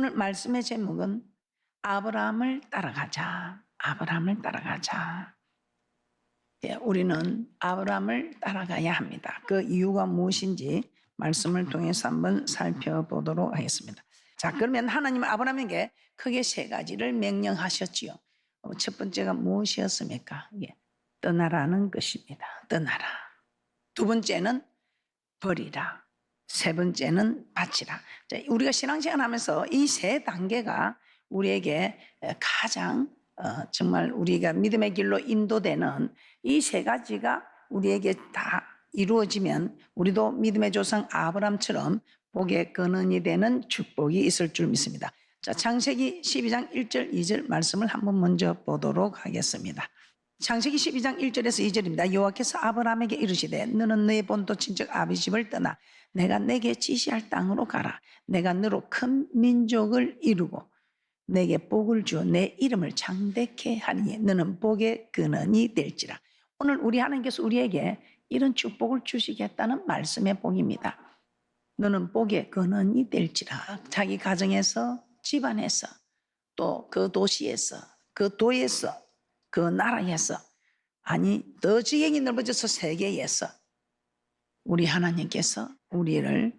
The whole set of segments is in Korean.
오늘 말씀의 제목은 아브라함을 따라가자. 아브라함을 따라가자. 예, 우리는 아브라함을 따라가야 합니다. 그 이유가 무엇인지 말씀을 통해서 한번 살펴보도록 하겠습니다. 자, 그러면 하나님은 아브라함에게 크게 세 가지를 명령하셨지요. 첫 번째가 무엇이었습니까? 예, 떠나라는 것입니다. 떠나라. 두 번째는 버리라. 세 번째는 바치라. 자, 우리가 신앙생활 하면서 이 세 단계가 우리에게 가장 정말 우리가 믿음의 길로 인도되는 이 세 가지가 우리에게 다 이루어지면 우리도 믿음의 조상 아브라함처럼 복의 근원이 되는 축복이 있을 줄 믿습니다. 자, 창세기 12장 1절 2절 말씀을 한번 먼저 보도록 하겠습니다. 창세기 12장 1절에서 2절입니다. 여호와께서 아브라함에게 이르시되 너는 너의 본토 친척 아비 집을 떠나 내가 내게 지시할 땅으로 가라. 내가 너로 큰 민족을 이루고 내게 복을 주어 내 이름을 창대케 하리니 너는 복의 근원이 될지라. 오늘 우리 하나님께서 우리에게 이런 축복을 주시겠다는 말씀의 복입니다. 너는 복의 근원이 될지라. 자기 가정에서, 집안에서, 또 그 도시에서, 그 도에서, 그 나라에서, 아니 더 지경이 넓어져서 세계에서 우리 하나님께서 우리를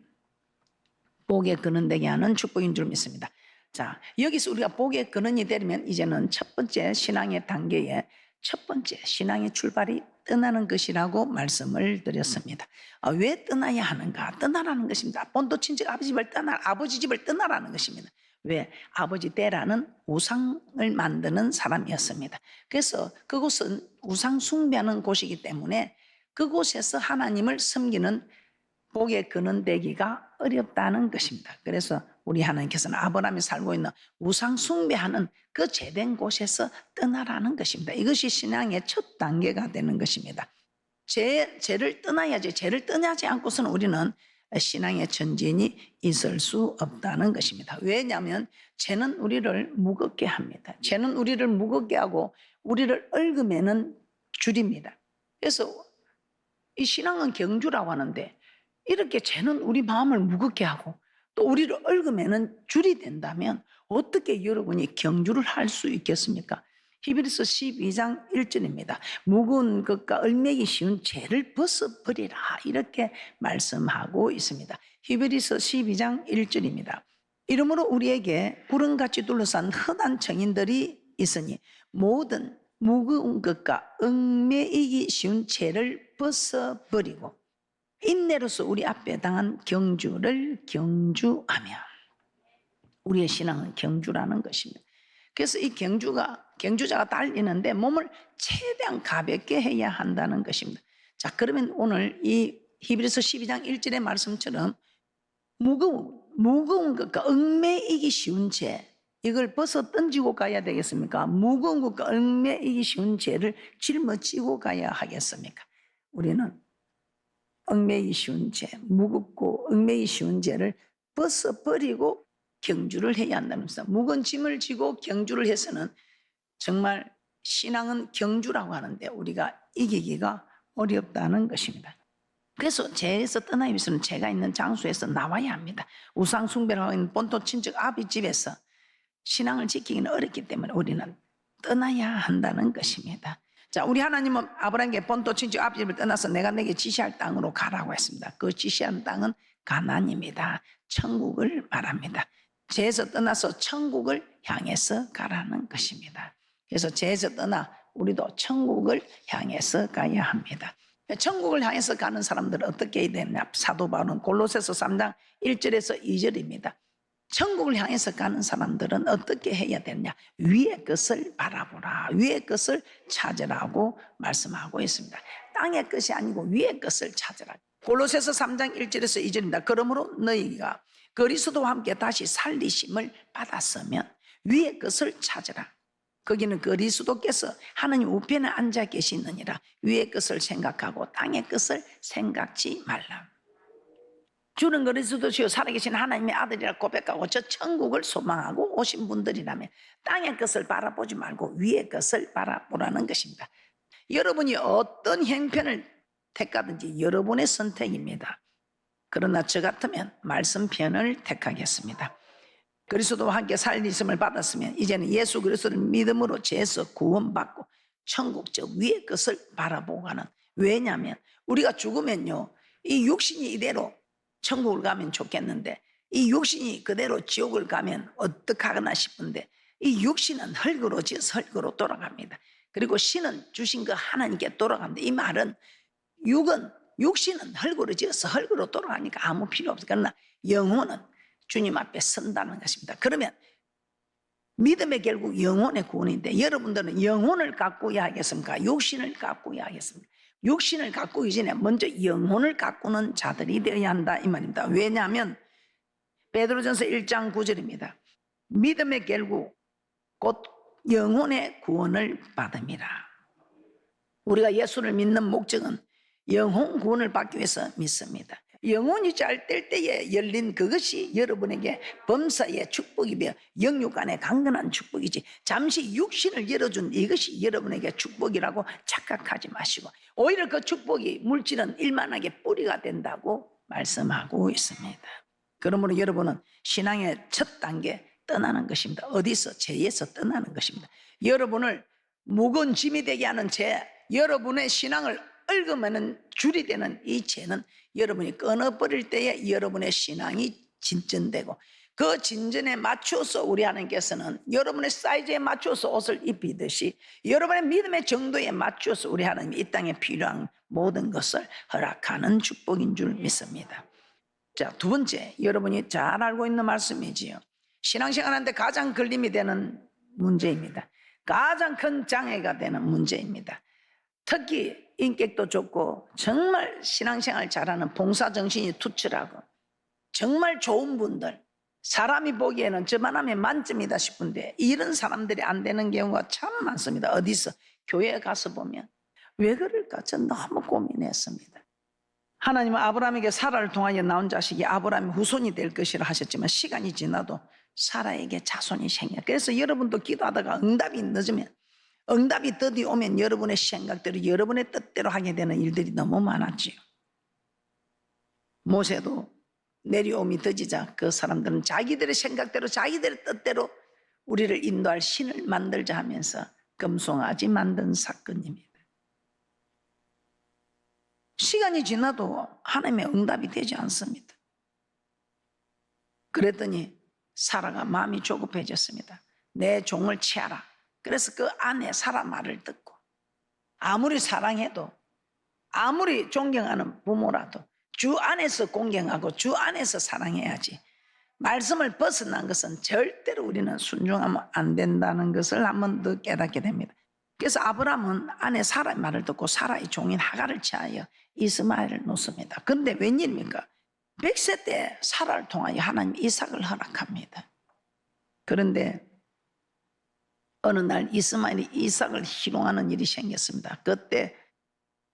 복의 근원 되게 하는 축복인 줄 믿습니다. 자, 여기서 우리가 복의 근원이 되려면 이제는 첫 번째 신앙의 단계에 첫 번째 신앙의 출발이 떠나는 것이라고 말씀을 드렸습니다. 왜 떠나야 하는가? 떠나라는 것입니다. 본토 친척 아버지 집을 아버지 집을 떠나라는 것입니다. 왜? 아버지 때라는 우상을 만드는 사람이었습니다. 그래서 그곳은 우상 숭배하는 곳이기 때문에 그곳에서 하나님을 섬기는 복의 근원 되기가 어렵다는 것입니다. 그래서 우리 하나님께서는 아브라함이 살고 있는 우상 숭배하는 그 죄된 곳에서 떠나라는 것입니다. 이것이 신앙의 첫 단계가 되는 것입니다. 죄를 떠나야지. 죄를 떠나지 않고서는 우리는 신앙의 전진이 있을 수 없다는 것입니다. 왜냐하면 죄는 우리를 무겁게 합니다. 죄는 우리를 무겁게 하고 우리를 얽으매는 줄입니다. 그래서 이 신앙은 경주라고 하는데 이렇게 죄는 우리 마음을 무겁게 하고 또 우리를 얽으매는 줄이 된다면 어떻게 여러분이 경주를 할 수 있겠습니까? 히브리서 12장 1절입니다. 무거운 것과 얽매기 쉬운 죄를 벗어버리라 이렇게 말씀하고 있습니다. 히브리서 12장 1절입니다. 이러므로 우리에게 구름같이 둘러싼 흔한 증인들이 있으니 모든 무거운 것과 얽매이기 쉬운 죄를 벗어버리고 인내로서 우리 앞에 당한 경주를 경주하며 우리의 신앙은 경주라는 것입니다. 그래서 이 경주자가 달리는데 몸을 최대한 가볍게 해야 한다는 것입니다. 자, 그러면 오늘 이 히브리서 12장 1절의 말씀처럼 무거운 것과 얽매이기 쉬운 죄 이걸 벗어 던지고 가야 되겠습니까? 무거운 것과 얽매이기 쉬운 죄를 짊어지고 가야 하겠습니까? 우리는 얽매이기 쉬운 죄, 무겁고 얽매이기 쉬운 죄를 벗어버리고 경주를 해야 한다면서 무거운 짐을 지고 경주를 해서는 정말 신앙은 경주라고 하는데 우리가 이기기가 어렵다는 것입니다. 그래서 죄에서 떠나기 위해서는 죄가 있는 장소에서 나와야 합니다. 우상 숭배를 하고 있는 본토 친척 아비 집에서 신앙을 지키기는 어렵기 때문에 우리는 떠나야 한다는 것입니다. 자, 우리 하나님은 아브라함에게 본토 친척 아비 집을 떠나서 내가 내게 지시할 땅으로 가라고 했습니다. 그 지시한 땅은 가나안입니다. 천국을 말합니다. 죄에서 떠나서 천국을 향해서 가라는 것입니다. 그래서 죄에서 떠나 우리도 천국을 향해서 가야 합니다. 천국을 향해서 가는 사람들은 어떻게 해야 되느냐? 사도 바울은 골로새서 3장 1절에서 2절입니다. 천국을 향해서 가는 사람들은 어떻게 해야 되느냐? 위의 것을 바라보라. 위의 것을 찾으라고 말씀하고 있습니다. 땅의 것이 아니고 위의 것을 찾으라. 골로새서 3장 1절에서 2절입니다. 그러므로 너희가 그리스도와 함께 다시 살리심을 받았으면 위의 것을 찾으라. 거기는 그리스도께서 하나님 우편에 앉아 계시느니라. 위의 것을 생각하고 땅의 것을 생각지 말라. 주는 그리스도시요 살아계신 하나님의 아들이라 고백하고 저 천국을 소망하고 오신 분들이라면 땅의 것을 바라보지 말고 위의 것을 바라보라는 것입니다. 여러분이 어떤 형편을 택하든지 여러분의 선택입니다. 그러나 저 같으면 말씀 편을 택하겠습니다. 그리스도와 함께 살리심을 받았으면 이제는 예수 그리스도를 믿음으로 죄에서 구원받고 천국 저 위의 것을 바라보고 가는. 왜냐하면 우리가 죽으면요, 이 육신이 이대로 천국을 가면 좋겠는데 이 육신이 그대로 지옥을 가면 어떡하거나 싶은데 이 육신은 흙으로 지어서 흙으로 돌아갑니다. 그리고 신은 주신 그 하나님께 돌아갑니다. 이 말은 육신은 흙으로 지어서 흙으로 돌아가니까 아무 필요 없어요. 그러나 영혼은 주님 앞에 선다는 것입니다. 그러면 믿음의 결국 영혼의 구원인데 여러분들은 영혼을 가꾸어야 하겠습니까? 육신을 가꾸어야 하겠습니까? 육신을 가꾸기 전에 먼저 영혼을 가꾸는 자들이 되어야 한다 이 말입니다. 왜냐하면 베드로전서 1장 9절입니다. 믿음의 결국 곧 영혼의 구원을 받음이라. 우리가 예수를 믿는 목적은 영혼 구원을 받기 위해서 믿습니다. 영혼이 잘 될 때에 열린 그것이 여러분에게 범사의 축복이며 영육 안에 강건한 축복이지, 잠시 육신을 열어준 이것이 여러분에게 축복이라고 착각하지 마시고 오히려 그 축복이 물질은 일만하게 뿌리가 된다고 말씀하고 있습니다. 그러므로 여러분은 신앙의 첫 단계 떠나는 것입니다. 어디서? 죄에서 떠나는 것입니다. 여러분을 무거운 짐이 되게 하는 죄, 여러분의 신앙을 얽으면 줄이 되는 이 죄는 여러분이 끊어버릴 때에 여러분의 신앙이 진전되고 그 진전에 맞춰서 우리 하나님께서는 여러분의 사이즈에 맞춰서 옷을 입히듯이 여러분의 믿음의 정도에 맞춰서 우리 하나님이 이 땅에 필요한 모든 것을 허락하는 축복인 줄 믿습니다. 자, 두 번째, 여러분이 잘 알고 있는 말씀이지요. 신앙생활하는데 가장 걸림이 되는 문제입니다. 가장 큰 장애가 되는 문제입니다. 특히 인격도 좋고 정말 신앙생활 잘하는 봉사정신이 투철하고 정말 좋은 분들, 사람이 보기에는 저만 하면 만점이다 싶은데 이런 사람들이 안 되는 경우가 참 많습니다. 어디서? 교회에 가서 보면. 왜 그럴까? 전 너무 고민했습니다. 하나님은 아브라함에게 사라를 통하여 나온 자식이 아브라함의 후손이 될 것이라 하셨지만 시간이 지나도 사라에게 자손이 생겨. 그래서 여러분도 기도하다가 응답이 늦으면, 응답이 더디 오면 여러분의 생각대로 여러분의 뜻대로 하게 되는 일들이 너무 많았지요. 모세도 내려옴이 더디자 그 사람들은 자기들의 생각대로 자기들의 뜻대로 우리를 인도할 신을 만들자 하면서 금송아지 만든 사건입니다. 시간이 지나도 하나님의 응답이 되지 않습니다. 그랬더니 사라가 마음이 조급해졌습니다. 내 종을 취하라. 그래서 그 아내 사라 말을 듣고 아무리 사랑해도 아무리 존경하는 부모라도 주 안에서 공경하고 주 안에서 사랑해야지 말씀을 벗어난 것은 절대로 우리는 순종하면 안 된다는 것을 한 번 더 깨닫게 됩니다. 그래서 아브라함은 아내 사라의 말을 듣고 사라의 종인 하갈을 취하여 이스마엘을 놓습니다. 그런데 웬일입니까? 100세 때 사라를 통하여 하나님 이삭을 허락합니다. 그런데 어느 날 이스마엘이 이삭을 희롱하는 일이 생겼습니다. 그때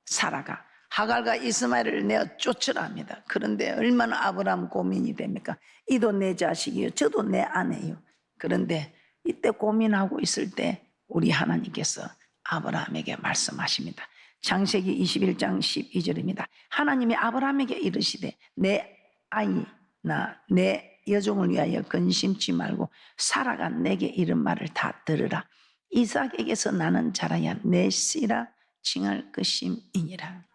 사라가 하갈과 이스마엘을 내어 쫓으라 합니다. 그런데 얼마나 아브라함 고민이 됩니까? 이도 내 자식이요 저도 내 아내요. 그런데 이때 고민하고 있을 때 우리 하나님께서 아브라함에게 말씀하십니다. 창세기 21장 12절입니다. 하나님이 아브라함에게 이르시되 내 아이나 내 여종을 위하여 근심치 말고 사라가 내게 이른 말을 다 들으라. 이삭에게서 나는 자라야 내 씨라 칭할 것임이니라.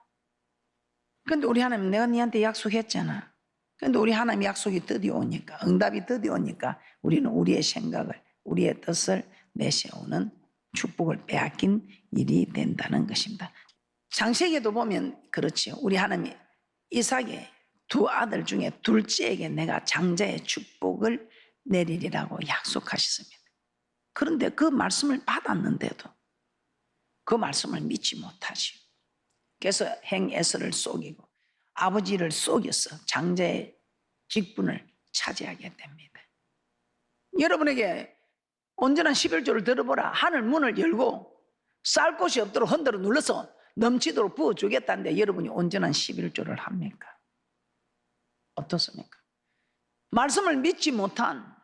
그런데 우리 하나님 내가 네한테 약속했잖아. 그런데 우리 하나님 약속이 드디 오니까 응답이 드디 오니까 우리는 우리의 생각을 우리의 뜻을 내세우는 축복을 빼앗긴 일이 된다는 것입니다. 창세기에도 보면 그렇지요. 우리 하나님이 이삭의 두 아들 중에 둘째에게 내가 장자의 축복을 내리리라고 약속하셨습니다. 그런데 그 말씀을 받았는데도 그 말씀을 믿지 못하시오. 그래서 행에서를 속이고 아버지를 속여서 장자의 직분을 차지하게 됩니다. 여러분에게 온전한 11조를 들어보라. 하늘 문을 열고 쌀 곳이 없도록 흔들어 눌러서 넘치도록 부어주겠다는데 여러분이 온전한 11조를 합니까? 어떻습니까? 말씀을 믿지 못한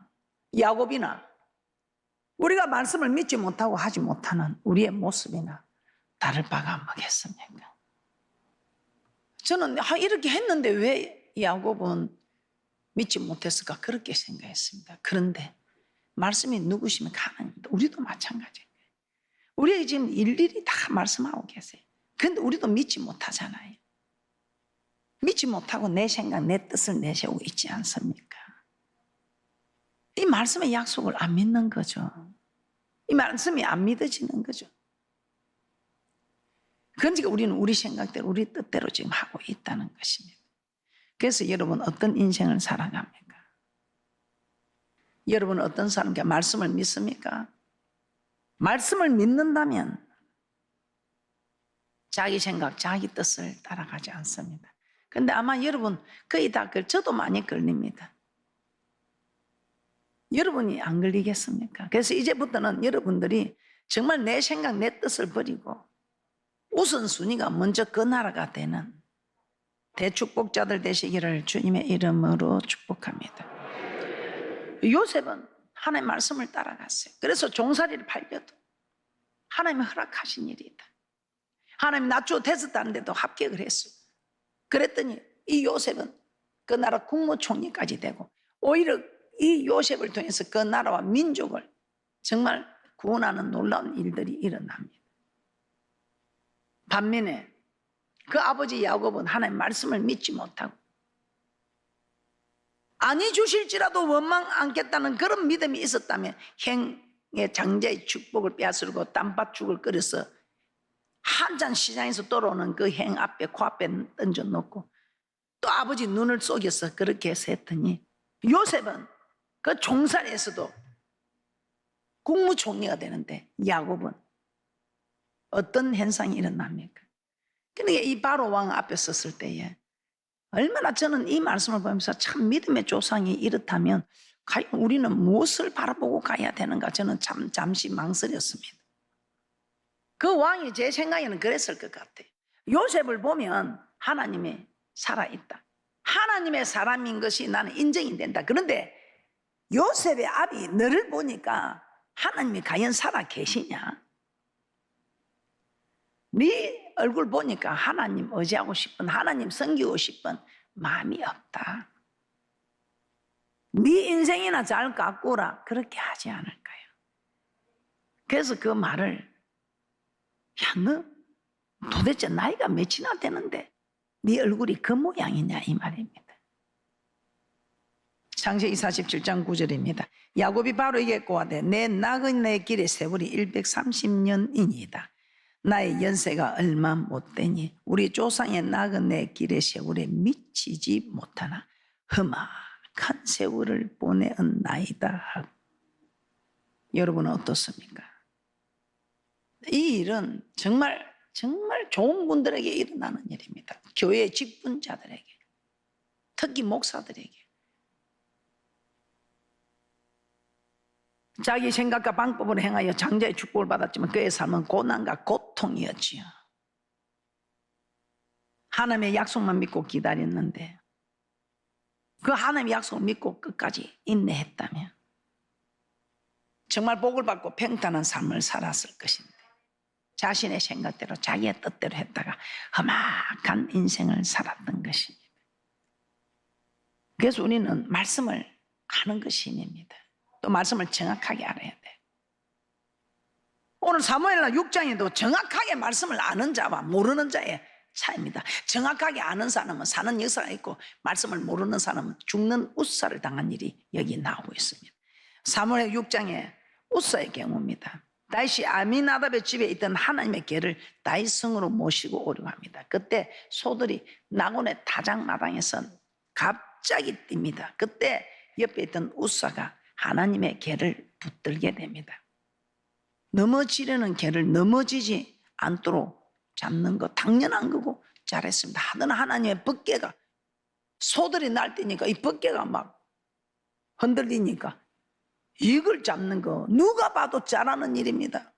야곱이나 우리가 말씀을 믿지 못하고 하지 못하는 우리의 모습이나 다를 바가 뭐겠습니까? 저는 이렇게 했는데 왜 야곱은 믿지 못했을까 그렇게 생각했습니다. 그런데 말씀이 누구시면 하나님입니다. 우리도 마찬가지예요. 우리에게 지금 일일이 다 말씀하고 계세요. 그런데 우리도 믿지 못하잖아요. 믿지 못하고 내 생각, 내 뜻을 내세우고 있지 않습니까? 이 말씀의 약속을 안 믿는 거죠. 이 말씀이 안 믿어지는 거죠. 그러니까 우리는 우리 생각대로, 우리 뜻대로 지금 하고 있다는 것입니다. 그래서 여러분 어떤 인생을 살아갑니까? 여러분은 어떤 사람께 말씀을 믿습니까? 말씀을 믿는다면 자기 생각, 자기 뜻을 따라가지 않습니다. 그런데 아마 여러분 거의 다 저도 많이 걸립니다. 여러분이 안 걸리겠습니까? 그래서 이제부터는 여러분들이 정말 내 생각, 내 뜻을 버리고 우선순위가 먼저 그 나라가 되는 대축복자들 되시기를 주님의 이름으로 축복합니다. 요셉은 하나님의 말씀을 따라갔어요. 그래서 종살이를 팔려도 하나님이 허락하신 일이다. 하나님 낮추어 됐었다는데도 합격을 했어요. 그랬더니 이 요셉은 그 나라 국무총리까지 되고 오히려 이 요셉을 통해서 그 나라와 민족을 정말 구원하는 놀라운 일들이 일어납니다. 반면에 그 아버지 야곱은 하나님 말씀을 믿지 못하고 아니 주실지라도 원망 않겠다는 그런 믿음이 있었다면 행의 장자의 축복을 빼앗으려고 땀밭죽을 끓여서 한잔 시장에서 돌아오는 그 행 앞에 코앞에 던져놓고 또 아버지 눈을 속여서 그렇게 해서 했더니 요셉은 그 종살이에서도 국무총리가 되는데 야곱은 어떤 현상이 일어납니까? 그러니까 이 바로 왕 앞에 섰을 때에 얼마나 저는 이 말씀을 보면서 참 믿음의 조상이 이렇다면 과연 우리는 무엇을 바라보고 가야 되는가 저는 참 잠시 망설였습니다. 그 왕이 제 생각에는 그랬을 것 같아요. 요셉을 보면 하나님이 살아있다. 하나님의 사람인 것이 나는 인정이 된다. 그런데 요셉의 아비 너를 보니까 하나님이 과연 살아 계시냐? 네 얼굴 보니까 하나님 의지하고 싶은, 하나님 섬기고 싶은 마음이 없다. 네 인생이나 잘 가꾸라 그렇게 하지 않을까요? 그래서 그 말을 야, 너 도대체 나이가 몇이나 되는데 네 얼굴이 그 모양이냐 이 말입니다. 창세기 47장 9절입니다. 야곱이 바로 얘기했고하되 내 나그네 길의 세월이 130년이니이다. 나의 연세가 얼마 못되니 우리 조상의 나그네 길의 세월에 미치지 못하나 험악한 세월을 보내었나이다. 여러분은 어떻습니까? 이 일은 정말 좋은 분들에게 일어나는 일입니다. 교회 직분자들에게, 특히 목사들에게. 자기 생각과 방법을 행하여 장자의 축복을 받았지만 그의 삶은 고난과 고통이었지요. 하나님의 약속만 믿고 기다렸는데 그 하나님의 약속을 믿고 끝까지 인내했다면 정말 복을 받고 평탄한 삶을 살았을 것인데 자신의 생각대로 자기의 뜻대로 했다가 험악한 인생을 살았던 것입니다. 그래서 우리는 말씀을 아는 것이 힘입니다. 또 말씀을 정확하게 알아야 돼. 오늘 사무엘하 6장에도 정확하게 말씀을 아는 자와 모르는 자의 차이입니다. 정확하게 아는 사람은 사는 역사가 있고 말씀을 모르는 사람은 죽는 우사를 당한 일이 여기 나오고 있습니다. 사무엘 6장에 우사의 경우입니다. 다윗이 아미나답의 집에 있던 하나님의 궤를 다윗 성으로 모시고 오려고 합니다. 그때 소들이 나곤의 타작마당에서 갑자기 뜁니다. 그때 옆에 있던 우사가 하나님의 궤를 붙들게 됩니다. 넘어지려는 궤를 넘어지지 않도록 잡는 거 당연한 거고 잘했습니다. 하던 하나님의 법궤가 소들이 날뛰니까 이 법궤가 막 흔들리니까 이걸 잡는 거 누가 봐도 잘하는 일입니다.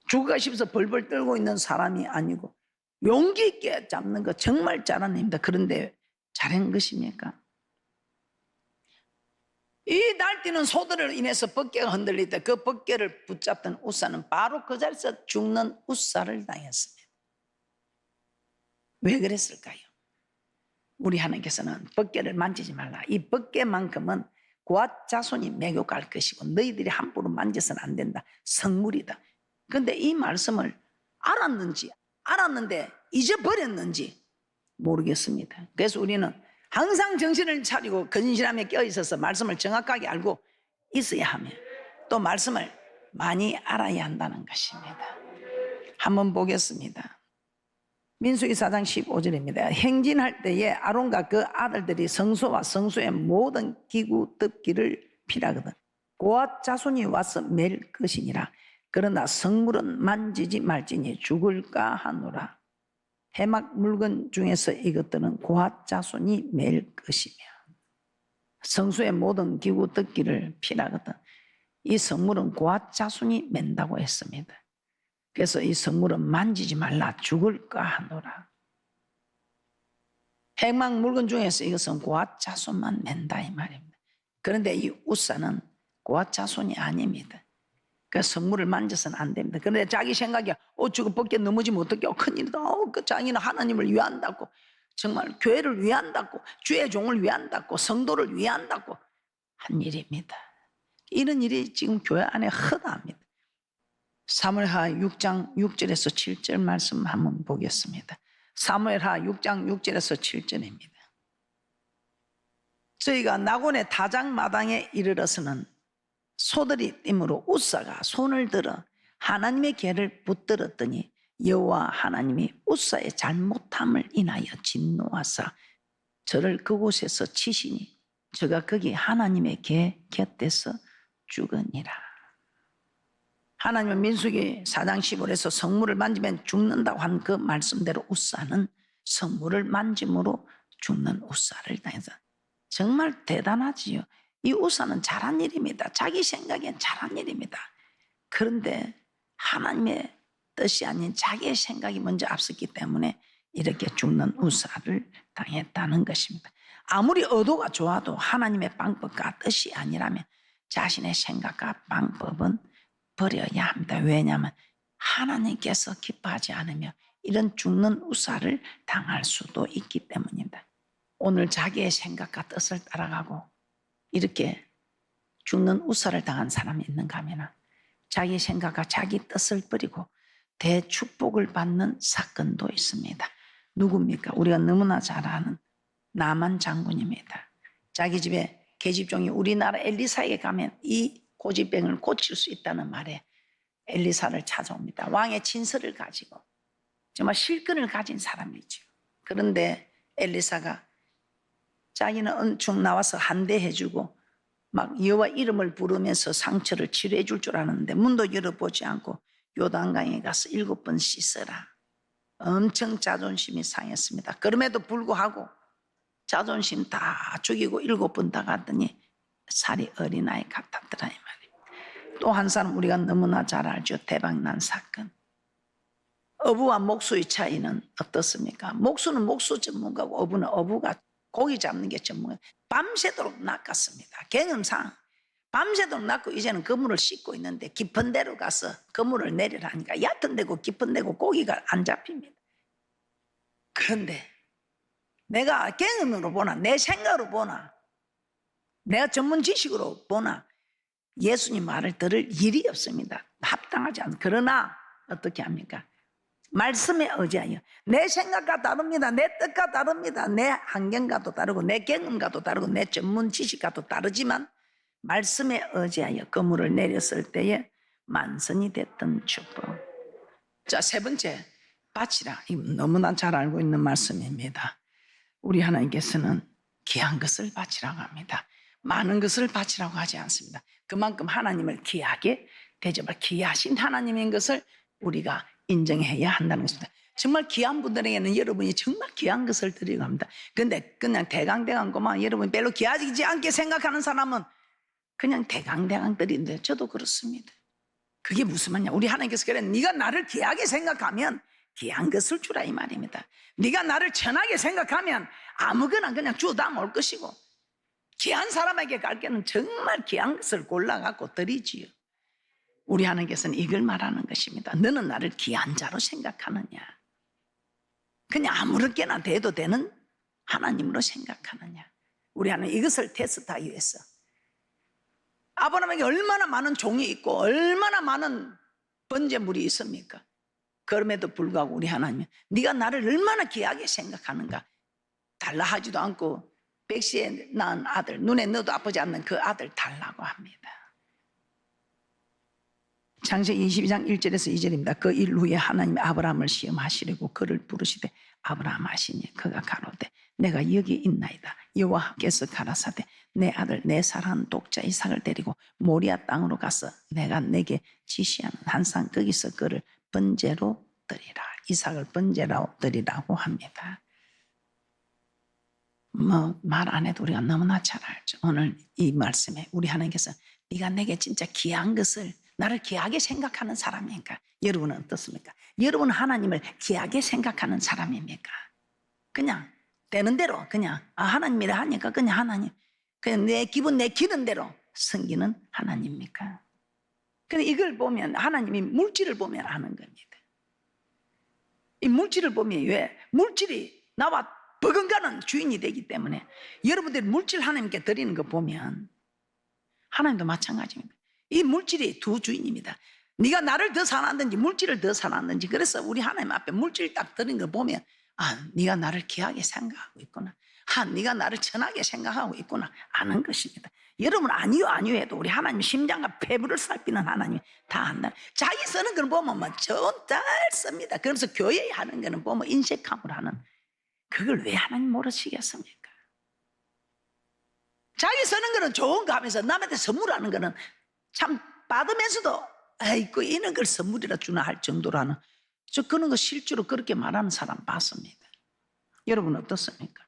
죽어가 싶어서 벌벌 떨고 있는 사람이 아니고 용기 있게 잡는 거 정말 잘하는 일입니다. 그런데 잘한 것입니까? 이 날뛰는 소들을 인해서 법궤가 흔들릴 때 그 법궤를 붙잡던 우사는 바로 그 자리에서 죽는 우사를 당했습니다. 왜 그랬을까요? 우리 하나님께서는 법궤를 만지지 말라. 이 법궤만큼은 고아 자손이 매국할 것이고 너희들이 함부로 만져서는 안 된다. 성물이다. 그런데 이 말씀을 알았는데 잊어버렸는지 모르겠습니다. 그래서 우리는 항상 정신을 차리고 근신함에 껴있어서 말씀을 정확하게 알고 있어야 하며 또 말씀을 많이 알아야 한다는 것입니다. 한번 보겠습니다. 민수기 4장 15절입니다. 행진할 때에 아론과 그 아들들이 성소와 성소의 모든 기구 덮기를 피라거든 고아 자손이 와서 맬 것이니라. 그러나 성물은 만지지 말지니 죽을까 하노라. 해막 물건 중에서 이것들은 고아 자손이 맬 것이며 성소의 모든 기구 덮기를 피라거든. 이 성물은 고아 자손이 맨다고 했습니다. 그래서 이 성물은 만지지 말라. 죽을까 하노라. 해막 물건 중에서 이것은 고아 자손만 맨다 이 말입니다. 그런데 이 우사는 고아 자손이 아닙니다. 그 성물을 만져서는 안 됩니다. 그런데 자기 생각에 저거 벗겨 넘어지면 어떡해? 큰일이다. 그 자기는 하나님을 위한다고 정말 교회를 위한다고 주의 종을 위한다고 성도를 위한다고 한 일입니다. 이런 일이 지금 교회 안에 허다합니다. 사무엘하 6장 6절에서 7절 말씀 한번 보겠습니다. 사무엘하 6장 6절에서 7절입니다. 저희가 나곤의 다장마당에 이르러서는 소들이 띠므로 우사가 손을 들어 하나님의 궤를 붙들었더니 여호와 하나님이 우사의 잘못함을 인하여 진노하사 저를 그곳에서 치시니 저가 거기 하나님의 궤 곁에서 죽으니라. 하나님은 민수기 4장 15절에서 성물을 만지면 죽는다고 한 그 말씀대로 우사는 성물을 만짐으로 죽는 우사를 당해서 정말 대단하지요. 이 우사는 잘한 일입니다. 자기 생각엔 잘한 일입니다. 그런데 하나님의 뜻이 아닌 자기의 생각이 먼저 앞섰기 때문에 이렇게 죽는 우사를 당했다는 것입니다. 아무리 의도가 좋아도 하나님의 방법과 뜻이 아니라면 자신의 생각과 방법은 버려야 합니다. 왜냐하면 하나님께서 기뻐하지 않으며 이런 죽는 우사를 당할 수도 있기 때문입니다. 오늘 자기의 생각과 뜻을 따라가고 이렇게 죽는 우사를 당한 사람이 있는가 하면 자기 생각과 자기 뜻을 버리고 대축복을 받는 사건도 있습니다. 누굽니까? 우리가 너무나 잘 아는 나만 장군입니다. 자기 집에 계집종이 우리나라 엘리사에게 가면 이 고집병을 고칠 수 있다는 말에 엘리사를 찾아옵니다. 왕의 진서를 가지고 정말 실권을 가진 사람이죠. 그런데 엘리사가 자기는 은총 나와서 한대해주고 막 여호와 이름을 부르면서 상처를 치료해 줄 줄 아는데 문도 열어보지 않고 요단강에 가서 7번 씻어라. 엄청 자존심이 상했습니다. 그럼에도 불구하고 자존심 다 죽이고 7번 다 갔더니 살이 어린아이 같았더라 이 말이에요. 또 한 사람 우리가 너무나 잘 알죠. 대박난 사건. 어부와 목수의 차이는 어떻습니까? 목수는 목수 전문가고 어부는 어부가 고기 잡는 게 전문가. 밤새도록 낚았습니다. 경험상 밤새도록 낚고 이제는 그물을 씻고 있는데 깊은 데로 가서 그물을 내리라니까 얕은 데고 깊은 데고 고기가 안 잡힙니다. 그런데 내가 경험으로 보나 내 생각으로 보나 내가 전문 지식으로 보나 예수님 말을 들을 일이 없습니다. 합당하지 않습니다. 그러나 어떻게 합니까? 말씀에 의지하여 내 생각과 다릅니다. 내 뜻과 다릅니다. 내 환경과도 다르고 내 경험과도 다르고 내 전문 지식과도 다르지만 말씀에 의지하여 그물을 내렸을 때에 만선이 됐던 축복. 자, 세 번째 바치라. 이거 너무나 잘 알고 있는 말씀입니다. 우리 하나님께서는 귀한 것을 바치라고 합니다. 많은 것을 바치라고 하지 않습니다. 그만큼 하나님을 귀하게 대접할 귀하신 하나님인 것을 우리가 인정해야 한다는 것입니다. 정말 귀한 분들에게는 여러분이 정말 귀한 것을 드리고 합니다. 그런데 그냥 대강대강 고만 여러분이 별로 귀하지 않게 생각하는 사람은 그냥 대강대강 드리는데 저도 그렇습니다. 그게 무슨 말이냐? 우리 하나님께서 그래 네가 나를 귀하게 생각하면 귀한 것을 주라 이 말입니다. 네가 나를 천하게 생각하면 아무거나 그냥 주다 올 것이고 귀한 사람에게 갈 때는 정말 귀한 것을 골라갖고 드리지요. 우리 하나님께서는 이걸 말하는 것입니다. 너는 나를 귀한 자로 생각하느냐? 그냥 아무렇게나 돼도 되는 하나님으로 생각하느냐. 우리 하나님 이것을 테스트하기 위해서 아브라함에게 얼마나 많은 종이 있고 얼마나 많은 번제물이 있습니까? 그럼에도 불구하고 우리 하나님은 네가 나를 얼마나 귀하게 생각하는가. 달라 하지도 않고 백시에 낳은 아들, 눈에 넣어도 아프지 않는 그 아들 달라고 합니다. 창세기 22장 1절에서 2절입니다. 그 일 후에 하나님이 아브라함을 시험하시려고 그를 부르시되 아브라함 하시니 그가 가로되 내가 여기 있나이다. 여호와께서 가라사대 내 아들 내 사랑하는 독자 이삭을 데리고 모리아 땅으로 가서 내가 내게 지시하는 한 산 거기서 그를 번제로 드리라. 이삭을 번제로 드리라고 합니다. 뭐 말 안 해도 우리가 너무나 잘 알죠. 오늘 이 말씀에 우리 하나님께서 네가 내게 진짜 귀한 것을 나를 귀하게 생각하는 사람입니까? 여러분은 어떻습니까? 여러분은 하나님을 귀하게 생각하는 사람입니까? 그냥 되는 대로 그냥 하나님이라 하니까 그냥 하나님 그냥 내 기분 내 기른 대로 섬기는 하나님입니까? 근데 이걸 보면 하나님이 물질을 보면 아는 겁니다. 이 물질을 보면 왜? 물질이 나와 버금가는 주인이 되기 때문에 여러분들이 물질 하나님께 드리는 거 보면 하나님도 마찬가지입니다. 이 물질이 두 주인입니다. 네가 나를 더 사랑하든지 물질을 더 사랑하든지. 그래서 우리 하나님 앞에 물질 딱 드리는 걸 보면 네가 나를 귀하게 생각하고 있구나. 네가 나를 천하게 생각하고 있구나 아는 것입니다. 여러분 아니요 해도 우리 하나님 심장과 폐부를 살피는 하나님 다 안다. 자기 쓰는 걸 보면 잘 씁니다. 그래서 교회에 하는 거는 보면 인색함을 하는 그걸 왜 하나님 모르시겠습니까? 자기 쓰는 거는 좋은 거 하면서 남한테 선물하는 거는 참 받으면서도 아이고 이런 걸 선물이라 주나 할 정도라는 저 그런 거 실제로 그렇게 말하는 사람 봤습니다. 여러분 어떻습니까?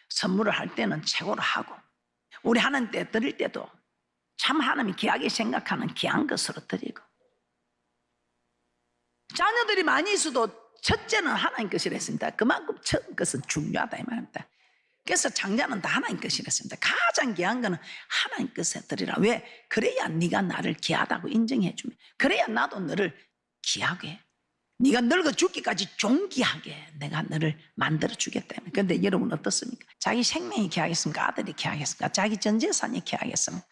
선물을 할 때는 최고로 하고 우리 하나님 때 드릴 때도 참 하나님이 귀하게 생각하는 귀한 것으로 드리고 자녀들이 많이 있어도 첫째는 하나님 것이라 했습니다. 그만큼 첫 것은 중요하다 이 말입니다. 그래서 장자는 다 하나님 것이라 했습니다. 가장 귀한 거는 하나님 것에 드리라. 왜? 그래야 네가 나를 귀하다고 인정해 주면 그래야 나도 너를 귀하게 네가 늙어 죽기까지 존귀하게 내가 너를 만들어 주겠다. 그런데 여러분 어떻습니까? 자기 생명이 귀하겠습니까? 아들이 귀하겠습니까? 자기 전 재산이 귀하겠습니까?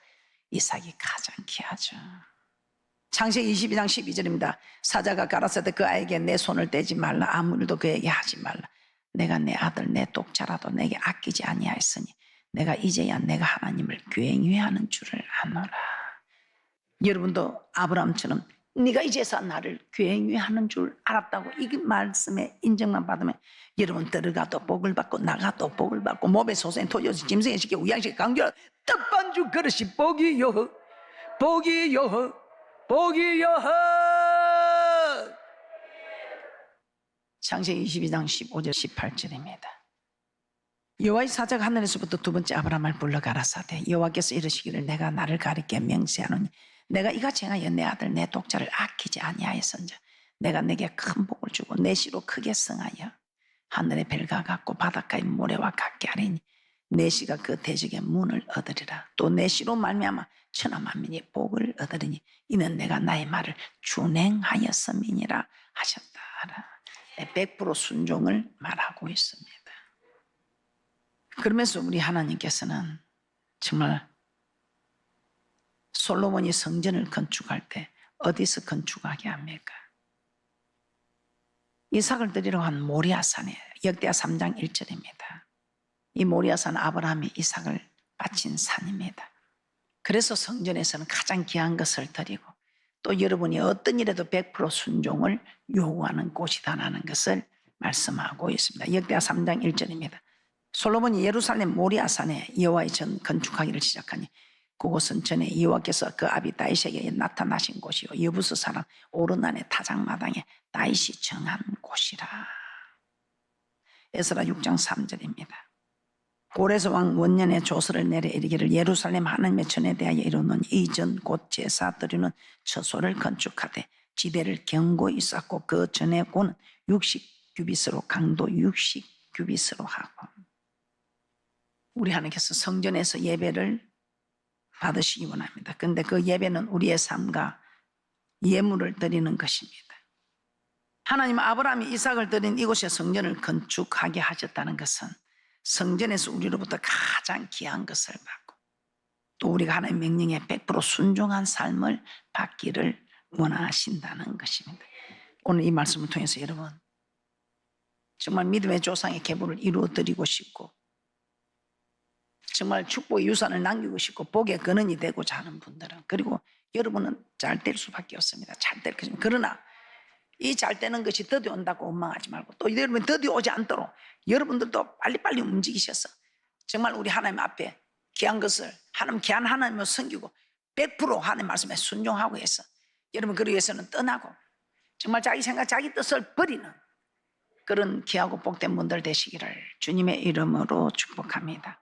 이삭이 가장 귀하죠. 창세기 22장 12절입니다. 사자가 가라사대 그 아이에게 내 손을 떼지 말라. 아무 일도 그에게 하지 말라. 내가 내 아들 내 독자라도 내게 아끼지 아니하였으니 내가 이제야 내가 하나님을 굉위하는 줄을 아노라. 여러분도 아브라함처럼 네가 이제서 나를 굉위하는 줄 알았다고 이 말씀에 인정만 받으면 여러분 들어가도 복을 받고 나가도 복을 받고 몸에 소생 토요시 짐승의 시켜 우양식 강결 떡반죽 그릇이 복이요 복이요 복이요. 창세기 22장 15절 18절입니다. 여호와의 사자가 하늘에서부터 두 번째 아브라함을 불러 가라사대 여호와께서 이르시기를 내가 나를 가리켜 명세하노니 내가 이같이 행하여 내 아들 내 독자를 아끼지 아니하였은즉 내가 내게 큰 복을 주고 내 씨로 크게 성하여 하늘의 별과 같고 바닷가의 모래와 같게 하리니 내 씨가 그 대적의 문을 얻으리라. 또 내 씨로 말미암아 천하 만민이 복을 얻으리니 이는 내가 나의 말을 준행하였음이니라 하셨다. 100% 순종을 말하고 있습니다. 그러면서 우리 하나님께서는 정말 솔로몬이 성전을 건축할 때 어디서 건축하게 합니까? 이삭을 드리러 간 모리아산에 역대하 3장 1절입니다. 이 모리아산 아브라함이 이삭을 바친 산입니다. 그래서 성전에서는 가장 귀한 것을 드리고 또 여러분이 어떤 일에도 100% 순종을 요구하는 곳이다라는 것을 말씀하고 있습니다. 역대하 3장 1절입니다. 솔로몬이 예루살렘 모리아산에 여호와의 전 건축하기를 시작하니 그곳은 전에 여호와께서 그 아비 다윗에게 나타나신 곳이요 여부스 사람 오르난의 타작마당에 다윗이 정한 곳이라. 에스라 6장 3절입니다. 고레스 왕 원년에 조서를 내려 이르기를 예루살렘 하나님의 전에 대하여 이루는 이전 곧 제사 드리는 처소를 건축하되 지대를 견고히 쌓고 그 전에 고는 60규빗으로 강도 60규빗으로 하고. 우리 하나님께서 성전에서 예배를 받으시기 원합니다. 그런데 그 예배는 우리의 삶과 예물을 드리는 것입니다. 하나님은 아브라함이 이삭을 드린 이곳에 성전을 건축하게 하셨다는 것은 성전에서 우리로부터 가장 귀한 것을 받고 또 우리가 하나님의 명령에 100% 순종한 삶을 받기를 원하신다는 것입니다. 오늘 이 말씀을 통해서 여러분 정말 믿음의 조상의 계보를 이루어드리고 싶고 정말 축복의 유산을 남기고 싶고 복의 근원이 되고자 하는 분들은, 그리고 여러분은 잘 될 수밖에 없습니다. 잘 될 것입니다. 그러나 이 잘 되는 것이 더디 온다고 원망하지 말고 또 여러분 더디 오지 않도록 여러분들도 빨리빨리 움직이셔서 정말 우리 하나님 앞에 귀한 것을 귀한 하나님을 섬기고 100% 하나님 말씀에 순종하고 해서 여러분 그러기 위해서는 떠나고 정말 자기 생각 자기 뜻을 버리는 그런 귀하고 복된 분들 되시기를 주님의 이름으로 축복합니다.